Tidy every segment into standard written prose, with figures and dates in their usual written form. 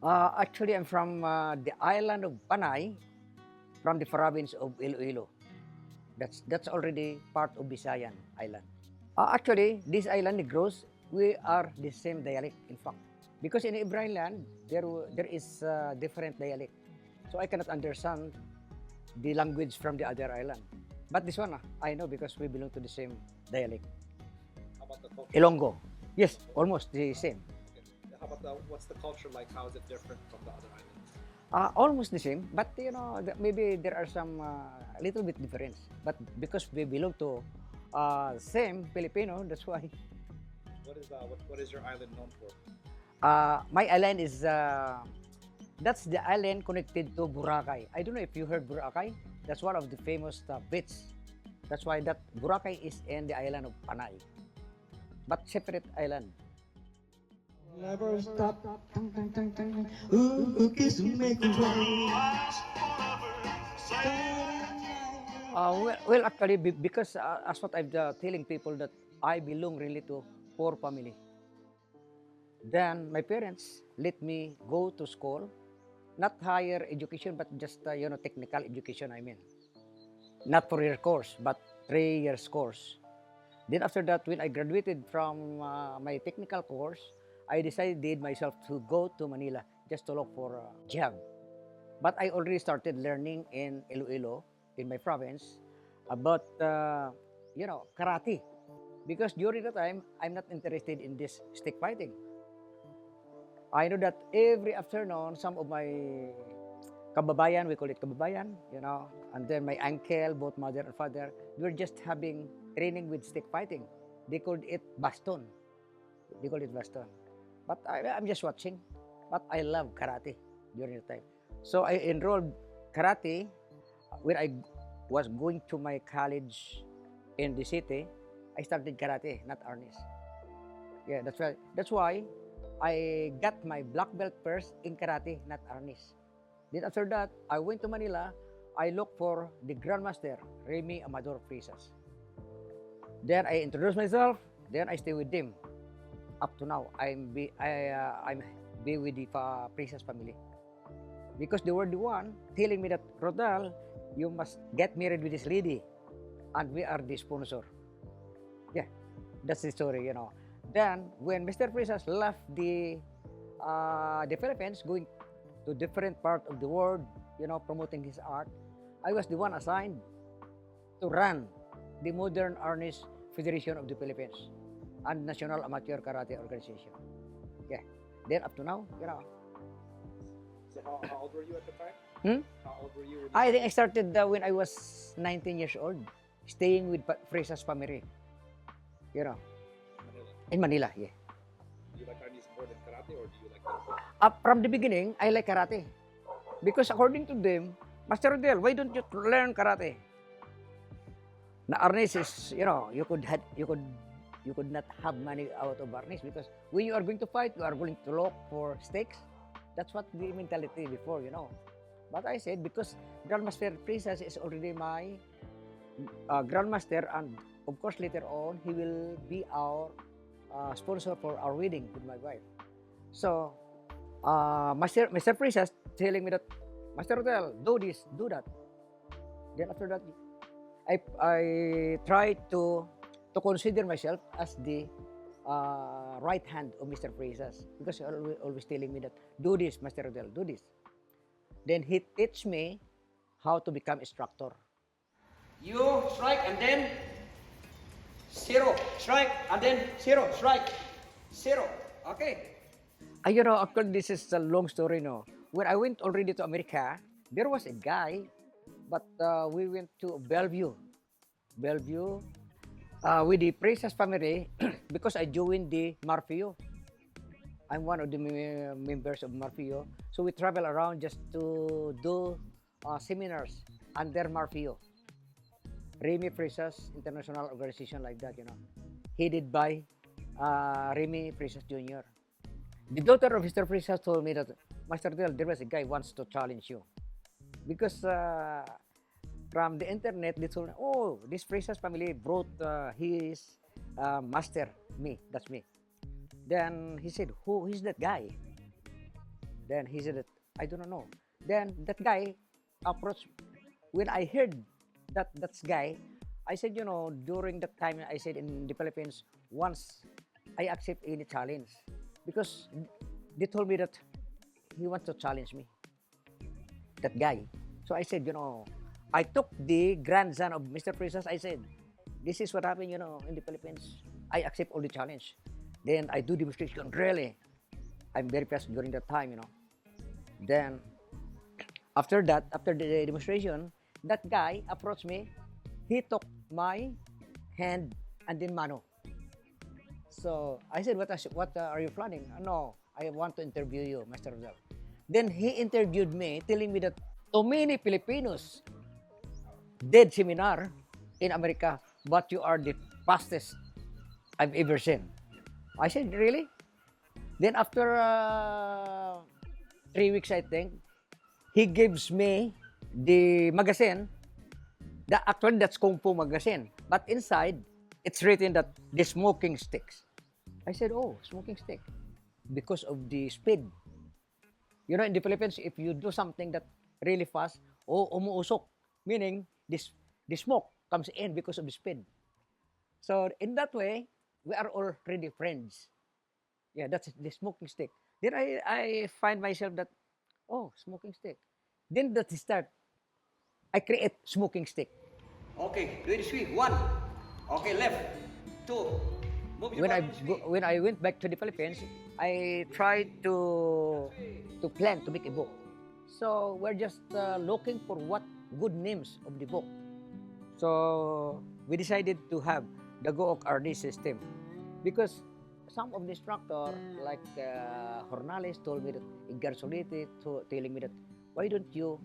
Actually, I'm from the island of Panay, from the province of Iloilo. That's already part of Visayan Island. Actually, this island Negros, we are the same dialect, in fact, because in every island there is different dialect, so I cannot understand the language from the other island. But this one, I know because we belong to the same dialect. How about the culture? Ilonggo. Yes, almost the same. Okay. How about what's the culture like? How is it different from the other islands? Almost the same, but maybe there are some little bit difference. But because we belong to same Filipino, that's why. What is your island known for? My island is that's the island connected to Boracay. I don't know if you heard Boracay. That's one of the famous beach. That's why that Boracay is in the island of Panay, but separate island. Never stop. Tung, tung, tung, tung. Ooh, kiss me, make me Well, actually, because as what I'm telling people that I belong really to poor family. Then my parents let me go to school, not higher education, but just technical education. I mean, not 4 year course, but 3 years course. Then after that, when I graduated from my technical course, I decided myself to go to Manila just to look for a job. But I already started learning in Iloilo, in my province, about karate. Because during the time, I'm not interested in this stick fighting. I know that every afternoon, some of my kababayan, we call it kababayan, and then my uncle, both mother and father, we were just having training with stick fighting. They called it baston. They called it baston. But I'm just watching. But I love karate during the time. So I enrolled karate when I was going to my college in the city. I started karate, not Arnis. Yeah, that's why. That's why I got my black belt first in karate, not Arnis. Then after that, I went to Manila. I looked for the Grandmaster, Remy Presas. Then I introduced myself. Then I stay with them. Up to now, I'm be with the Presas family. Because they were the one telling me that, Rodel, you must get married with this lady. And we are the sponsor. Yeah, that's the story. Then, when Mr. Presas left the Philippines, going to different part of the world, promoting his art, I was the one assigned to run the Modern Arnis Federation of the Philippines and National Amateur Karate Organization. Yeah. Then up to now. So how old were you at the time? Hmm? How old were you? I think I started when I was 19 years old, staying with Presas family. Manila. In Manila, yeah. Do you like Arnis more than karate, or do you like both? From the beginning, I like karate. Because according to them, Master Rodel, why don't you learn karate? Na Arnis is, you could not have money out of Arnis because when you are going to fight, you are going to look for stakes. That's what the mentality before. But I said, because Grandmaster Princess is already my Grandmaster, and of course later on, he will be our sponsor for our wedding with my wife. So, Mr. Princess telling me that, Master Hotel, do this, do that. Then after that, I tried to consider myself as the right hand of Mr. Presas, because he always telling me that, do this, Master Rodel, do this. Then he teach me how to become instructor. You strike and then zero, strike and then zero, strike, zero. Okay. Actually, this is a long story, no. When I went already to America, there was a guy, but we went to Bellevue, with the Presas family because I joined the Marfio. I'm one of the members of Marfio. So we travel around just to do seminars under Marfio. Remy Presas International Organization, like that, headed by Remy Presas Jr. The daughter of Mr. Presas told me that, Master Del, there was a guy who wants to challenge you. Because from the internet, they told me, oh, this Presas family brought his master, me, that's me. Then he said, who is that guy? Then he said that I do not know. Then that guy approached. When I heard that guy, I said, during that time I said in the Philippines, once I accept any challenge, because they told me that he wants to challenge me, that guy. So I said, I took the grandson of Mr. Presas. I said, this is what happened, in the Philippines. I accept all the challenge. Then I do demonstration. Really, I'm very fast during that time, Then after that, after the demonstration, that guy approached me. He took my hand and then mano. So I said, what are you planning? No, I want to interview you, Master Rodel. Then he interviewed me, telling me that too many Filipinos did seminar in America, but you are the fastest I've ever seen. I said, really? Then after 3 weeks, I think, he gives me the magazine. Actually, that's Kung Fu magazine. But inside, it's written that the smoking sticks. I said, oh, smoking stick. Because of the speed. In the Philippines, if you do something that really fast, umuusok. Meaning, the smoke comes in because of the speed. So, in that way, we are already friends. Yeah, that's the smoking stick. Then I find myself that, oh, smoking stick. Then that start. I create smoking stick. Okay, do it sweet. One. Okay, left. Two. Move your body sweet. When I went back to the Philippines, I tried to plan to make a book. So we're just looking for what good names of the book. So we decided to have Dagooc Arnis System because some of the instructor like Jornales told me that Garsoliti telling me that why don't you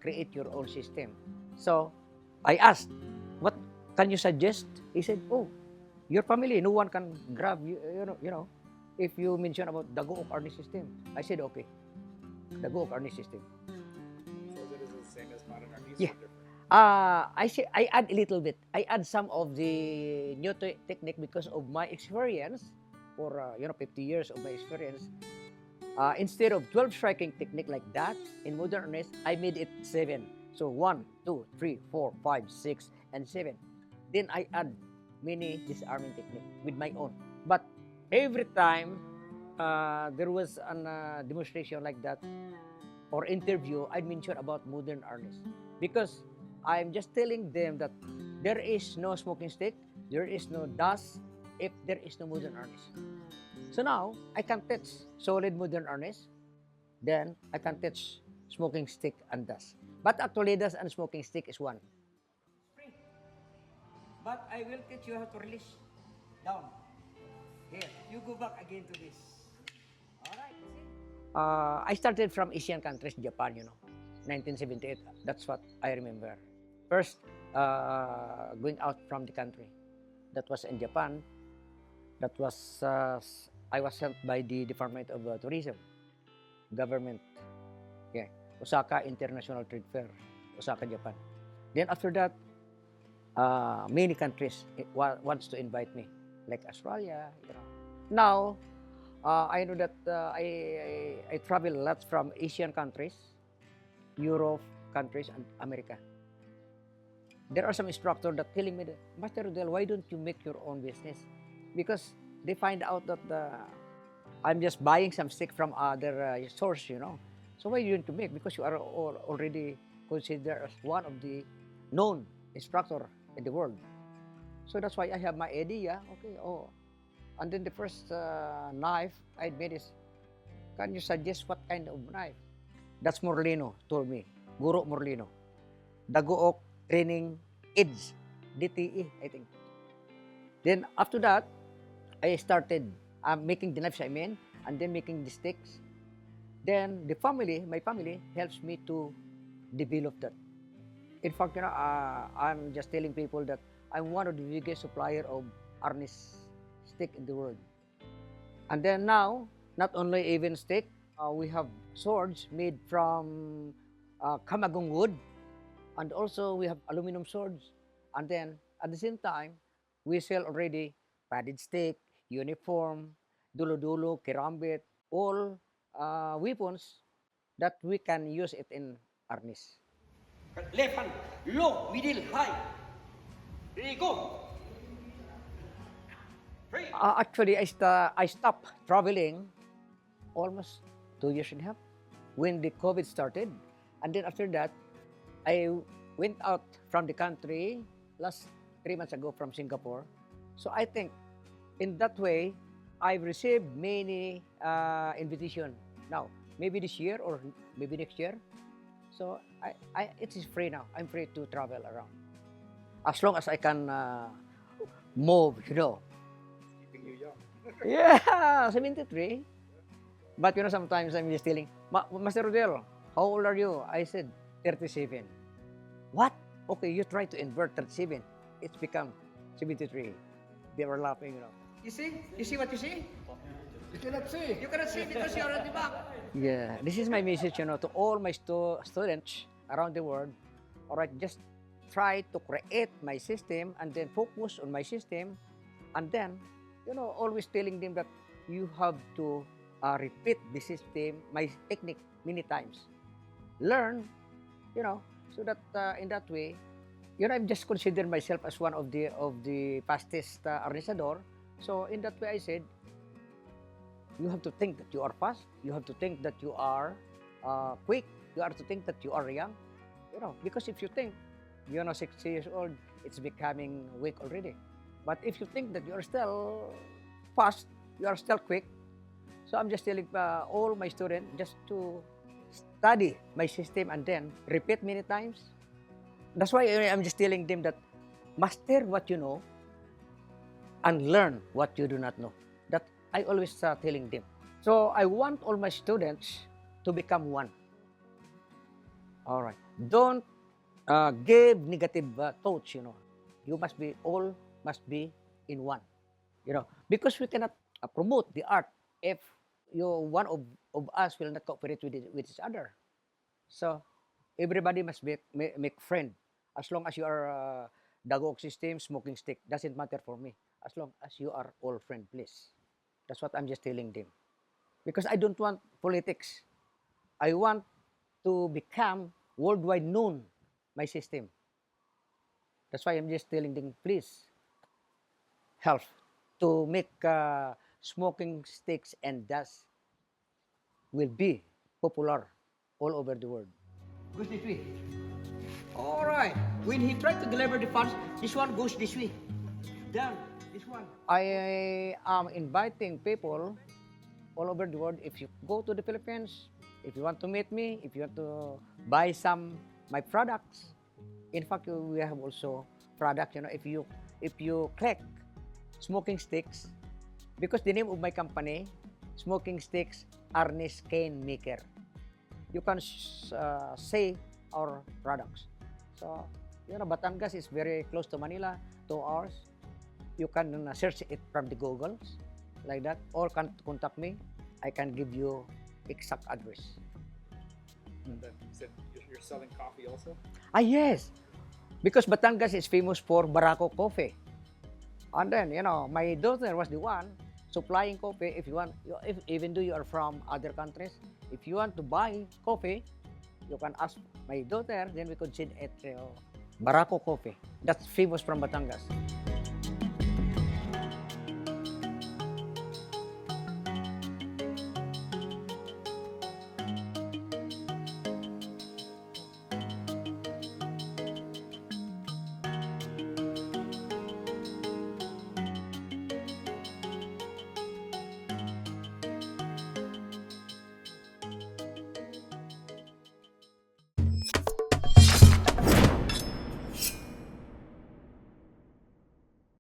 create your own system. So I asked, what can you suggest? He said, oh, your family, no one can grab you, if you mention about Dagooc Arnis System. I said, okay, Dagooc Arnis System. So is it the same as Modern Arnis? Yeah. I add a little bit. I add some of the new technique because of my experience, for 50 years of my experience. Instead of 12 striking technique like that in Modern Arnis, I made it 7. So 1, 2, 3, 4, 5, 6, and 7. Then I add many disarming technique with my own. But every time there was a demonstration like that or interview, I mention about Modern Arnis because I'm just telling them that there is no smoking stick, there is no dust if there is no Modern Arnis. So now I can teach solid Modern Arnis, then I can teach smoking stick and dust. But actually, dust and smoking stick is one. But I will teach you how to release down. Here, you go back again to this. Alright, see? I started from Asian countries, Japan, 1978. That's what I remember. First, going out from the country. That was in Japan. That was, I was sent by the Department of Tourism, government. Yeah, Osaka International Trade Fair, Osaka, Japan. Then after that, many countries wants to invite me, like Australia. Now, I know that I travel a lot from Asian countries, Europe countries, and America. There are some instructors that telling me that, Master Rodel, why don't you make your own business? Because they find out that I'm just buying some stick from other source, So why you want to make? Because you are already considered as one of the known instructor in the world. So that's why I have my idea. Okay, and then the first knife I made is, can you suggest what kind of knife? That's Morlino told me. Guru Morlino. Dagooc Training Aids. DTE, I think. Then after that, I started making the knives, and then making the sticks. Then my family helps me to develop that. In fact, I'm just telling people that I'm one of the biggest supplier of Arnis stick in the world. And then now, not only even stick, we have swords made from kamagong wood, and also we have aluminum swords. And then at the same time, we sell already padded stick, uniform, dulo-dulo, kerambit, all weapons that we can use it in Arnis. Left hand, low, middle, high. Ready, go. Three. Actually, I stopped traveling almost 2 years and a half when the COVID started. And then after that, I went out from the country last 3 months ago from Singapore. So I think in that way, I've received many invitation. Now, maybe this year or maybe next year. So it is free now. I'm free to travel around. As long as I can move, Keeping you young. Yeah, 73. But sometimes I'm just telling, Master Rodel, how old are you? I said, 37. What? Okay, you try to invert 37. It's become 73. They were laughing. You see? You see what you see? You cannot see. You cannot see because you're at the back. Yeah, this is my message, to all my students around the world. All right, just try to create my system and then focus on my system. And then, always telling them that you have to repeat the system, my technique many times. Learn, so that in that way, I'm just consider myself as one of the fastest arnisador. So in that way, I said, you have to think that you are fast. You have to think that you are quick. You have to think that you are young. Because if you think, 60 years old, it's becoming weak already. But if you think that you are still fast, you are still quick. So I'm just telling all my students just to study my system and then repeat many times. That's why I'm just telling them that master what you know and learn what you do not know. That I always telling them. So I want all my students to become one. All right. Don't give negative thoughts, You must be in one, because we cannot promote the art if one of us will not cooperate with each other. So everybody must make friend. As long as you are Dagooc Systems, smoking stick, doesn't matter for me. As long as you are all friend, please. That's what I'm just telling them. Because I don't want politics. I want to become worldwide known, my system. That's why I'm just telling them, please help to make smoking sticks and dust will be popular all over the world. Goes this way. All right. When he tried to deliver the funds, this one goes this way. Down. This one. I am inviting people all over the world. If you go to the Philippines, if you want to meet me, if you want to buy some my products, in fact, we have also products. If you click smoking sticks, because the name of my company, Smoking Sticks Arnis Cane Maker, you can say our products. So, Batangas is very close to Manila, 2 hours. You can search it from the Googles, like that, or can contact me. I can give you exact address. And then you said you're selling coffee also? Yes, because Batangas is famous for Barako coffee. And then, my daughter was the one supplying coffee. If you want, even though you are from other countries, if you want to buy coffee, you can ask my daughter, then we could send it Barako coffee. That's famous from Batangas.